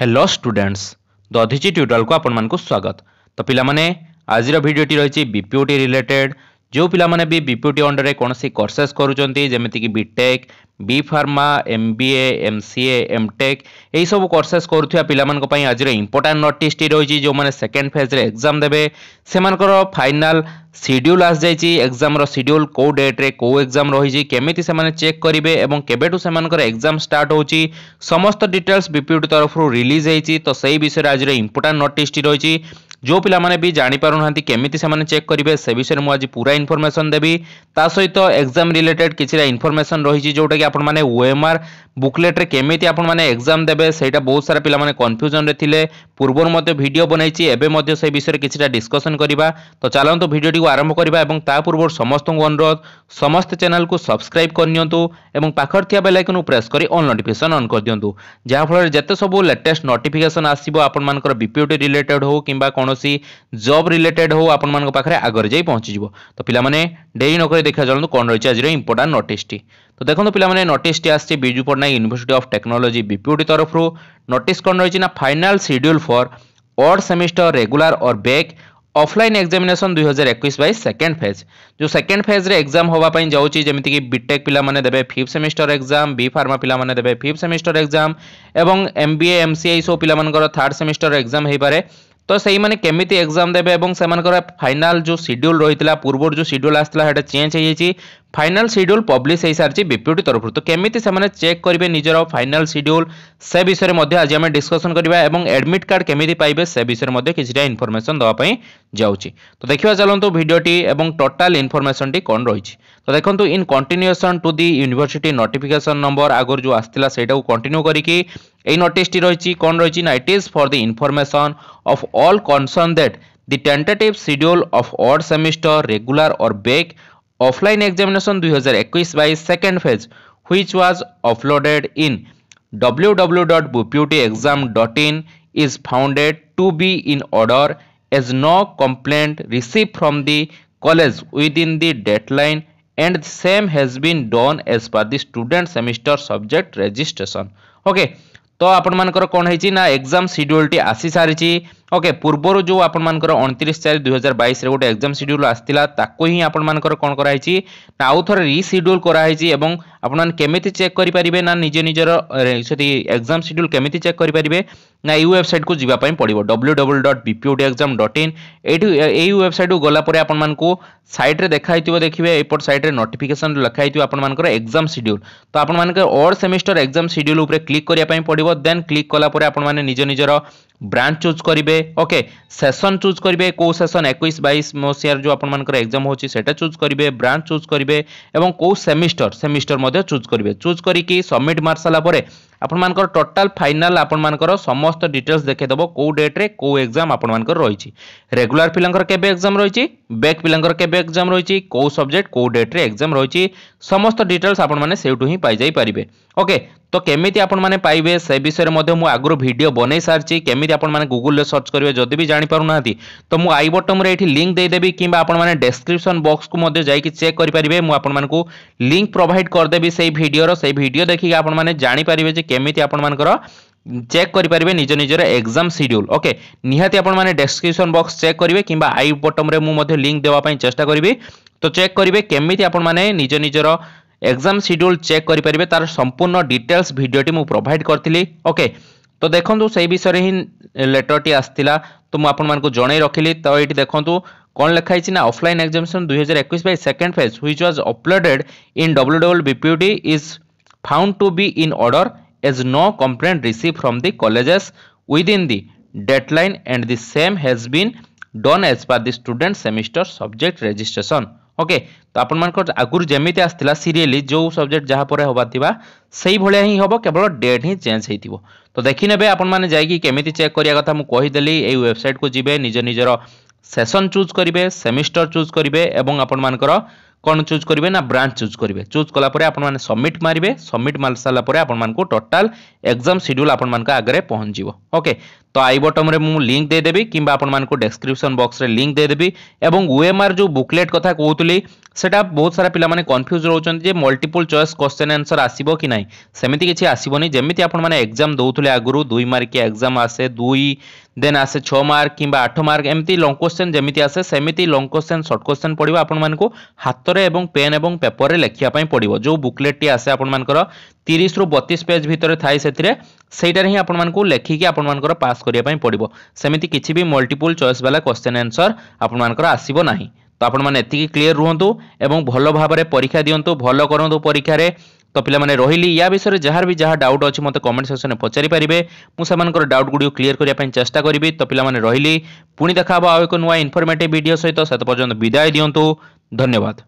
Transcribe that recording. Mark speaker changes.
Speaker 1: Hello students Dadhichi tutorial को आपण मानकु स्वागत। तो पिला माने आज भिडियोटी रही बीपीयूटी रिलेटेड जो पिला माने भी बीपीयूटी अंडर रे कोनसी कोर्सेस करूचंती जेमिति कि B Tech B pharma MBA MCA M Tech एही सब कोर्सेस करूथिया पिला मानक पई आज रे इंपोर्टेंट नोटिस टी रही जो माने सेकंड फेज रे एग्जाम देबे सेमानकर फाइनल शेड्यूल आस जाइछि एग्जाम रो शेड्यूल को डेट रे को एग्जाम रही केमिति से माने चेक करिवे एवं केबेटु सेमानकर एग्जाम स्टार्ट होछि समस्त डिटेल्स बीपीयूटी तरफ रो रिलीज हेछि। तो सही विषय आज रे इंपोर्टेंट नोटिस टी रही जो पिला माने भी जानि पारु नांती केमिति से माने चेक करिवे से विषय मु आज पूरा इन्फॉर्मेशन देबी ता सहित एग्जाम रिलेटेड किछिरा इन्फॉर्मेशन रही जोटा कि आपण माने ओएमआर बुकलेट रे केमिति आपण माने एग्जाम देबे सेटा बहुत सारा पिला माने कंफ्यूजन रे थिले पूर्वर मध्ये वीडियो बनाइछि एबे मध्ये से विषय किछिरा डिस्कशन करिबा। तो चलंतु वीडियोटी को आरंभ करिबा एवं ता पूर्व समस्त को अनुरोध समस्त चैनल को सब्सक्राइब करनियंतु एवं पाखर थिया बेल आइकन प्रेस करी ऑल नोटिफिकेशन ऑन कर दियंतु जहा फल जते सब लेटेस्ट नोटिफिकेशन आसीबो आपण मानकर बीपीयूटी रिलेटेड हो किबा कोनोसी जॉब रिलेटेड हो आपण मानक पाखरे आगर जाई पहुंची जिवो। तो पिला माने देरी न करी देखा चलंतु कोन रहिछि आज रे इंपोर्टेंट नोटिस टी। तो देखो पिला माने नोटिस टी आछि Biju Patnaik university of technology BPUT तरफ रो नोटिस कोन रहिछि ना final schedule for odd semester regular और back offline examination 2021 by second phase जो सेकंड फेज रे एग्जाम होवा पई जाउची जेमिति कि बीटेक पिला माने देबे 5th semester exam B pharma पिला माने देबे 5th सेमेस्टर एग्जाम एवं एमबीए एमसीए सो पिला मानकर 3rd सेमेस्टर एग्जाम हेई पारे। तो सही माने केमिति एग्जाम देबे एवं सेमानकर फाइनल जो शेड्यूल रहितला पूर्व जो शेड्यूल आस्तला हेटा चेंज हे जाइछि फाइनल शेड्यूल पब्लिश हे सारछि बीपीयूटी तरफ। तो केमिति से माने चेक करिवे निजरो फाइनल शेड्यूल से विषय रे मध्ये आज हम डिस्कशन करिवा एवं एडमिट कार्ड केमिति पाइबे से विषय रे मध्ये किछिटा इन्फॉर्मेशन दवा पई जाउछि। तो देखिवा चलंतु वीडियोटी एवं टोटल इन्फॉर्मेशन टी कोन रहिछि। तो देखंतु in continuation to the university notification number आगर जो आस्तिला सेटा को कंटिन्यू करिकि एई नोटिस टी रहिछि कोन रहिछि ना it is for the information of all concern that the tentative schedule of odd semester regular और back offline examination 2021 by second phase which was uploaded in www.bputexam.in is founded to be in order as no complaint received from the college within the deadline and the same has been done as per the student semester subject registration। okay तो आपण मानकर कोन हेछि ना exam schedule T आसी सारिछि। Okay पूर्वरो जो आपण मानकर 29/4/2022 रे गोटे एग्जाम शेड्यूल आस्तिला ताको ही आपण मानकर कोन करा हेछि ना आउथर रीशेड्यूल करा हेछि एवं आपण मान केमिति चेक करि परिबे ना निजे निजर सेति एग्जाम शेड्यूल केमिति चेक करि परिबे ना ई वेबसाइट को जिबा पई पड़िबो www.bputexam.in एई वेबसाइट को गला परे आपण मानकू साइट रे देखाइतिबो देखिबे एपट साइट रे नोटिफिकेशन लखाइतिबो आपण मानकर एग्जाम शेड्यूल। तो आपण मानकर ऑड सेमेस्टर एग्जाम शेड्यूल ऊपर क्लिक करिया पई पड़िबो देन क्लिक कला परे आपण माने निज निजर ब्रांच चूज करिवे। ओके सेशन चूज करिवे को सेशन 21-22 मसियार जो आपण मानकर एग्जाम होची सेटा चूज करिवे ब्रांच चूज करिवे एवं को सेमिस्टर मध्ये चूज करिवे चूज करी कि सबमिट मारसाला परे आपण मानकर टोटल फाइनल आपण मानकर समस्त डिटेल्स देखे दबो को डेट रे को एग्जाम आपण मानकर रहिछि रेगुलर पिलांकर केबे एग्जाम रहिछि बैक पिलांकर केबे एग्जाम रहिछि को सब्जेक्ट को डेट रे एग्जाम रहिछि समस्त डिटेल्स आपण माने सेउटु ही पाई जाई परिबे। ओके तो केमिति आपण माने पाइबे से विषय मध्ये मु आगरो वीडियो बनै सारछि केमिति आपण माने गूगल रे सर्च करिवे जदि भी जानि पारु नाथि तो मु आई बटन रे एठी लिंक दे देबी किबा आपण माने डिस्क्रिप्शन बॉक्स को मध्ये जाई कि चेक करि परिबे मु आपण मानकू लिंक प्रोवाइड कर देबी सेही वीडियो रो सेही वीडियो देखि आपण माने जानि परिबे जे केमिति आपण मानकर चेक करि परिबे निज निजर एग्जाम शेड्यूल। ओके निहाती आपण माने डिस्क्रिप्शन बॉक्स चेक करिवे किबा आई बटन रे मु मध्ये लिंक देवा पई चेष्टा करिवे तो चेक करिवे केमिति आपण माने निज निजर एग्जाम शेड्यूल चेक करि परिबे तार संपूर्ण डिटेल्स वीडियोटी मु प्रोवाइड करथिली। ओके तो देखंतु सही विषय ही लेटर टी आस्तिला तो मु आपण मानको जणै रखिली। तो एठी देखंतु कोन लिखा हिछि ना offline examination 2021 by second phase which was uploaded in www.bput is found to be in order as no complaint received from the colleges within the deadline and the same has been done as per the student semester subject registration। Okay तो आपण मानकर आगुर जेमिति आस्तिला serially जो subject जहा परे होबा थिबा सही भलिया ही होबो केवल डेट ही चेंज हेतिबो। तो देखि नेबे आपण माने जाई कि केमिति चेक करिया कथा मु कहि देली एई वेबसाइट को जिबे निज निजर सेशन चूज करिवे सेमेस्टर चूज करिवे एवं आपण मानकर कोन चूज करिवे ना ब्रांच चूज करिवे चूज कला परे आपण माने सबमिट मारिवे सबमिट मार साला परे आपण मानको टोटल एग्जाम शेड्यूल आपण मानका आगरे पहुंच जिवो। ओके तो आई बटन रे मु लिंक दे देबी किंबा आपण मानको डिस्क्रिप्शन बॉक्स रे लिंक दे देबी एवं ओएमआर जो बुकलेट कथा कहतुली सेटा बहुत सारा पिला माने कंफ्यूज रहउछन जे मल्टीपल चॉइस क्वेश्चन आंसर आसीबो कि नाही सेमिति किछि आसीबोनी जेमिति आपण माने एग्जाम दउथुले आगुरु 2 मार्क के एग्जाम आसे 2 देन आसे 6 मार्क किंबा 8 मार्क एमती लॉन्ग क्वेश्चन जेमिति आसे सेमिति लॉन्ग क्वेश्चन शॉर्ट क्वेश्चन पडिबो आपण मानको हाथ रे एवं पेन एवं पेपर रे लेखिया पई पडिबो जो बुकलेट टी आसे आपण मानकर 30 रु 32 पेज भितर थाई सेतिरे सेटारे ही आपण मानको लेखिकी आपण मानकर पास करिया पई पडिबो सेमिति किछि भी मल्टीपल चॉइस वाला क्वेश्चन आंसर आपण मानकर आसीबो नाही तो आपण माने एतिकी क्लियर रुहंतु एवं भलो भाबरे परीक्षा दियंतु भलो करंतु परीक्षा रे तो पिला माने रहिली या विषय जहार भी जहा डाउट अछि मते कमेंट सेक्शन में पचारि परिबे मु समानकर डाउट गुडियो क्लियर करिया पई चेष्टा करबी तो पिला माने रहिली पुनी देखाबो आ एक नुवा इन्फॉर्मेटिव वीडियो सहित सेत पर्यंत विदाय दियंतु धन्यवाद।